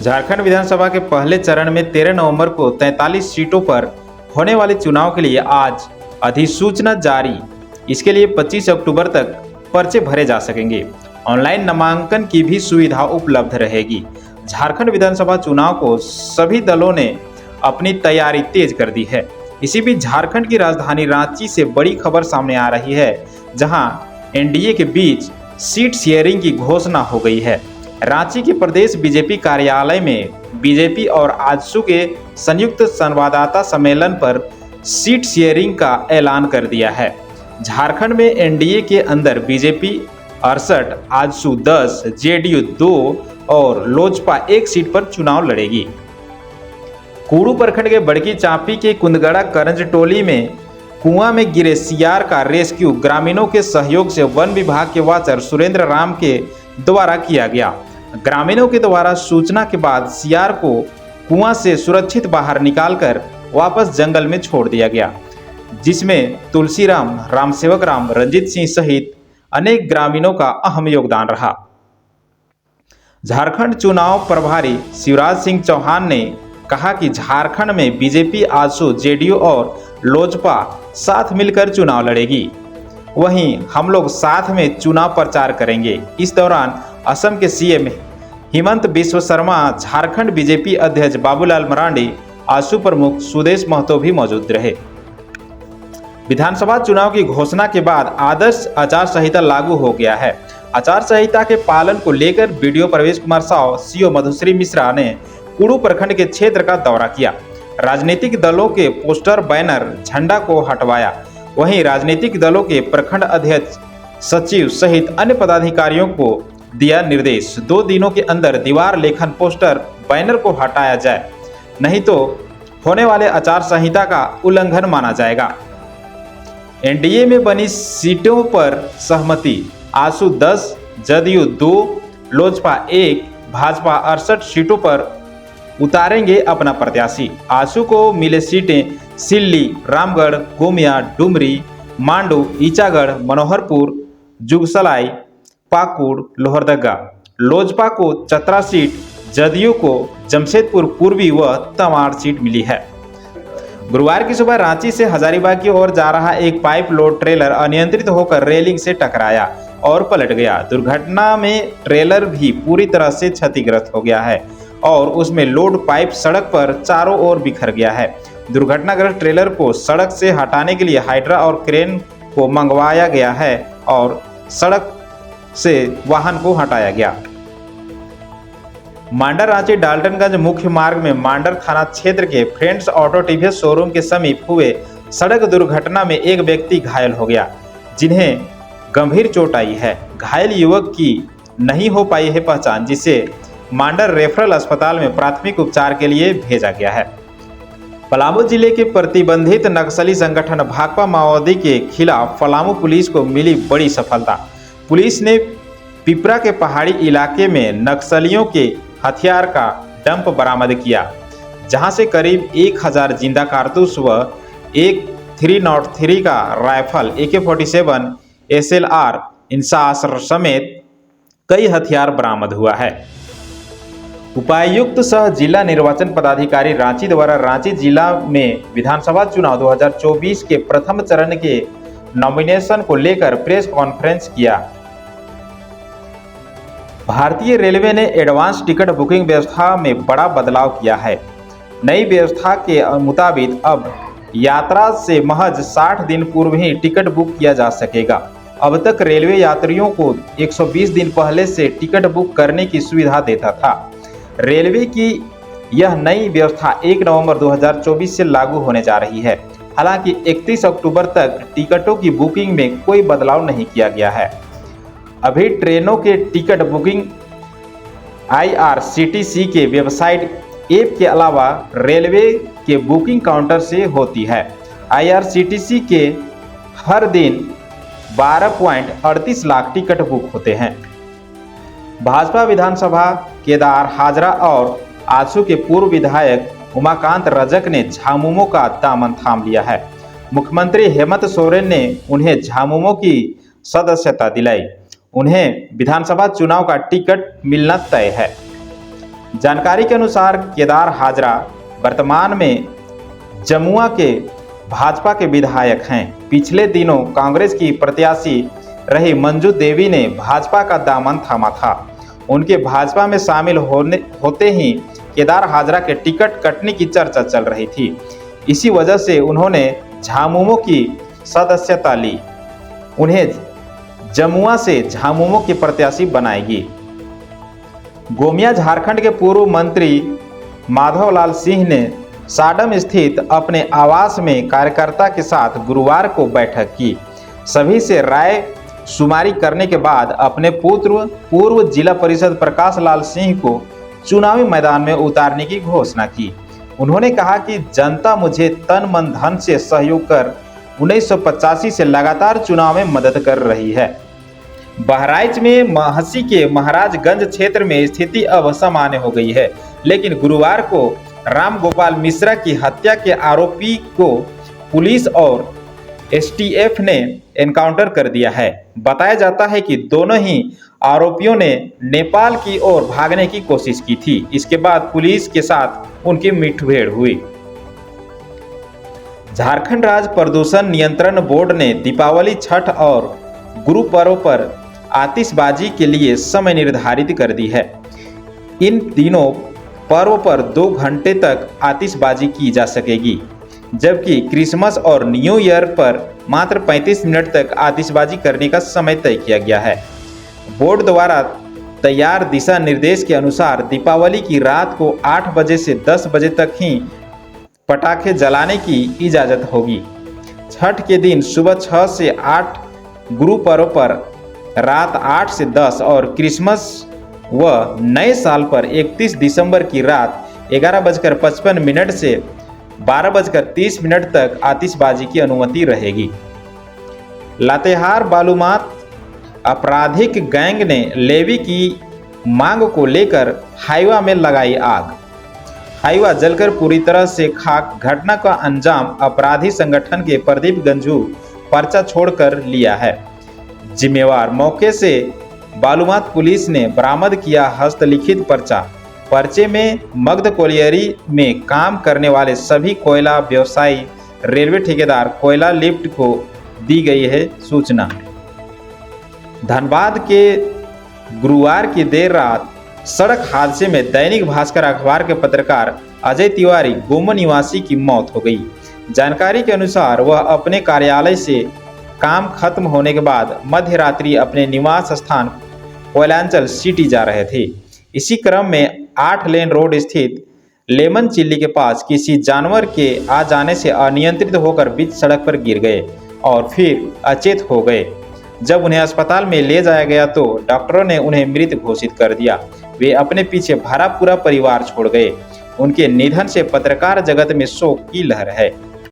झारखंड विधानसभा के पहले चरण में 13 नवंबर को 43 सीटों पर होने वाले चुनाव के लिए आज अधिसूचना जारी। इसके लिए 25 अक्टूबर तक पर्चे भरे जा सकेंगे। ऑनलाइन नामांकन की भी सुविधा उपलब्ध रहेगी। झारखंड विधानसभा चुनाव को सभी दलों ने अपनी तैयारी तेज कर दी है। इसी बीच झारखंड की राजधानी रांची से बड़ी खबर सामने आ रही है, जहां एनडीए के बीच सीट शेयरिंग की घोषणा हो गई है। रांची के प्रदेश बीजेपी कार्यालय में बीजेपी और आजसू के संयुक्त संवाददाता सम्मेलन पर सीट शेयरिंग का ऐलान कर दिया है। झारखंड में एनडीए के अंदर बीजेपी 68, आजसू 10, जेडीयू 2 और लोजपा 1 सीट पर चुनाव लड़ेगी। कुड़ू प्रखंड के बड़की चांपी के कुंदगड़ा करंज टोली में कुआं में गिरे सियार का रेस्क्यू ग्रामीणों के सहयोग से वन विभाग के वाचर सुरेंद्र राम के द्वारा किया गया। ग्रामीणों के द्वारा सूचना के बाद सियार को कुआं से सुरक्षित बाहर निकालकर वापस जंगल में छोड़ दिया गया, जिसमें तुलसीराम, रामसेवक राम, रंजीत सिंह सहित अनेक ग्रामीणों का अहम योगदान रहा। झारखंड चुनाव प्रभारी शिवराज सिंह चौहान ने कहा कि झारखंड में बीजेपी, आजसू, जेडीयू और लोजपा साथ मिलकर चुनाव लड़ेगी। वहीं हम लोग साथ में चुनाव प्रचार करेंगे। इस दौरान असम के सीएम हिमंत बिस्व शर्मा, झारखंड बीजेपी अध्यक्ष बाबूलाल मरांडी, आजसू प्रमुख सुदेश महतो भी मौजूद रहे। विधानसभा चुनाव की घोषणा के बाद आदर्श आचार संहिता लागू हो गया है। आचार संहिता के पालन को लेकर बीडीओ प्रवेश कुमार साव, सीओ मधुश्री मिश्रा ने कुड़ू प्रखंड के क्षेत्र का दौरा किया। राजनीतिक दलों के पोस्टर, बैनर, झंडा को हटवाया। वहीं राजनीतिक दलों के प्रखंड अध्यक्ष, सचिव सहित अन्य पदाधिकारियों को दिया निर्देश, 2 दिनों के अंदर दीवार लेखन, पोस्टर, बैनर को हटाया जाए, नहीं तो होने वाले आचार संहिता का उल्लंघन माना जाएगा। एनडीए में बनी सीटों पर सहमति, आजसू 10, जदयू 2, लोजपा 1, भाजपा 68 सीटों पर उतारेंगे अपना प्रत्याशी। आजसू को मिले सीटें सिल्ली, रामगढ़, गोमिया, डुमरी, मांडू, ईचागढ़, मनोहरपुर, जुगसलाई, पाकुड़, लोहरदगा। लोजपा को चतरा सीट, जदयू को जमशेदपुर पूर्वी व तमाड़ सीट मिली है। गुरुवार की सुबह रांची से हजारीबाग की ओर जा रहा एक पाइप लोड ट्रेलर अनियंत्रित होकर रेलिंग से टकराया और पलट गया। दुर्घटना में ट्रेलर भी पूरी तरह से क्षतिग्रस्त हो गया है और उसमें लोड पाइप सड़क पर चारों ओर बिखर गया है। दुर्घटनाग्रस्त ट्रेलर को सड़क से हटाने के लिए हाइड्रा और क्रेन को मंगवाया गया है और सड़क से वाहन को हटाया गया। मांडर रांची डाल्टनगंज मुख्य मार्ग में मांडर थाना क्षेत्र के फ्रेंड्स ऑटो टीवीएस शोरूम के समीप हुए सड़क दुर्घटना में एक व्यक्ति घायल हो गया, जिन्हें गंभीर चोट आई है। घायल युवक की नहीं हो पाई है पहचान, जिसे मांडर रेफरल अस्पताल में प्राथमिक उपचार के लिए भेजा गया है। पलामू जिले के प्रतिबंधित नक्सली संगठन भाकपा माओवादी के खिलाफ पलामू पुलिस को मिली बड़ी सफलता। पुलिस ने पिपरा के पहाड़ी इलाके में नक्सलियों के हथियार का डंप बरामद किया, जहां से करीब 1000 जिंदा कारतूस व एक 303 का राइफल, AK-47, SLR, इंसास समेत कई हथियार बरामद हुआ है। उपायुक्त सह जिला निर्वाचन पदाधिकारी रांची द्वारा रांची जिला में विधानसभा चुनाव 2024 के प्रथम चरण के नॉमिनेशन को लेकर प्रेस कॉन्फ्रेंस किया। भारतीय रेलवे ने एडवांस टिकट बुकिंग व्यवस्था में बड़ा बदलाव किया है। नई व्यवस्था के मुताबिक अब यात्रा से महज 60 दिन पूर्व ही टिकट बुक किया जा सकेगा। अब तक रेलवे यात्रियों को 120 दिन पहले से टिकट बुक करने की सुविधा देता था। रेलवे की यह नई व्यवस्था 1 नवंबर 2024 से लागू होने जा रही है। हालांकि 31 अक्टूबर तक टिकटों की बुकिंग में कोई बदलाव नहीं किया गया है। अभी ट्रेनों के टिकट बुकिंग IRCTC के वेबसाइट ऐप के अलावा रेलवे के बुकिंग काउंटर से होती है। IRCTC के हर दिन 12.38 लाख टिकट बुक होते हैं। भाजपा विधानसभा केदार हाजरा और आजसू के पूर्व विधायक उमाकांत रजक ने झामुमो का दामन थाम लिया है। मुख्यमंत्री हेमंत सोरेन ने उन्हें झामुमो की सदस्यता दिलाई। उन्हें विधानसभा चुनाव का टिकट मिलना तय है। जानकारी के अनुसार केदार हाजरा वर्तमान में जमुआ के भाजपा के विधायक हैं। पिछले दिनों कांग्रेस की प्रत्याशी रही मंजू देवी ने भाजपा का दामन थामा था। उनके भाजपा में शामिल होते ही केदार हाजरा के टिकट कटने की चर्चा चल रही थी। इसी वजह से उन्होंने झामुमो की सदस्यता ली। उन्हें जमुआ से झामुमो की प्रत्याशी बनाएगी। गोमिया झारखंड के पूर्व मंत्री माधवलाल सिंह ने साडम स्थित अपने आवास में कार्यकर्ता के साथ गुरुवार को बैठक की। सभी से राय शुमारी करने के बाद अपने पुत्र पूर्व जिला परिषद प्रकाश लाल सिंह को चुनावी मैदान में उतारने की घोषणा की। उन्होंने कहा कि जनता मुझे तन मन धन से सहयोग कर 1985 से लगातार चुनाव में मदद कर रही है। बहराइच में महसी के महाराजगंज क्षेत्र में स्थिति अब सामान्य हो गई है, लेकिन गुरुवार को राम गोपाल मिश्रा की हत्या के आरोपी को पुलिस और एसटीएफ ने एनकाउंटर कर दिया है। बताया जाता है कि दोनों ही आरोपियों ने नेपाल की ओर भागने की कोशिश की थी। इसके बाद पुलिस के साथ उनकी मुठभेड़ हुई। झारखंड राज्य प्रदूषण नियंत्रण बोर्ड ने दीपावली, छठ और गुरु पर्व पर आतिशबाजी के लिए समय निर्धारित कर दी है। इन दिनों पर्व पर 2 घंटे तक आतिशबाजी की जा सकेगी, जबकि क्रिसमस और न्यू ईयर पर मात्र 35 मिनट तक आतिशबाजी करने का समय तय किया गया है। बोर्ड द्वारा तैयार दिशा निर्देश के अनुसार दीपावली की रात को 8 बजे से 10 बजे तक ही पटाखे जलाने की इजाज़त होगी। छठ के दिन सुबह 6 से 8, गुरु पर्व पर रात 8 से 10 और क्रिसमस व नए साल पर 31 दिसंबर की रात 11:55 से 12:30 तक आतिशबाजी की अनुमति रहेगी। लातेहार बालूमाथ आपराधिक गैंग ने लेवी की मांग को लेकर हाईवा में लगाई आग। हाईवा जलकर पूरी तरह से खाक। घटना का अंजाम अपराधी संगठन के प्रदीप गंजू पर्चा छोड़कर लिया है। जिम्मेवार मौके से बालूमाथ पुलिस ने बरामद किया हस्तलिखित पर्चा। पर्चे में मगध कोलियरी में काम करने वाले सभी कोयला व्यवसायी, रेलवे ठेकेदार, कोयला लिफ्ट को दी गई है सूचना। धनबाद के गुरुवार की देर रात सड़क हादसे में दैनिक भास्कर अखबार के पत्रकार अजय तिवारी गोमो निवासी की मौत हो गई। जानकारी के अनुसार वह अपने कार्यालय से काम खत्म होने के बाद मध्य रात्रि अपने निवास स्थान कोयलांचल सिटी जा रहे थे। इसी क्रम में 8 लेन रोड स्थित लेमन चिल्ली के पास किसी जानवर के आ जाने से अनियंत्रित होकर बीच सड़क पर गिर गए और फिर अचेत हो गए। जब उन्हें अस्पताल में ले जाया गया तो डॉक्टरों ने उन्हें मृत घोषित कर दिया। वे अपने पीछे भरा पूरा परिवार छोड़ गए। उनके निधन से पत्रकार जगत में शोक की लहर है।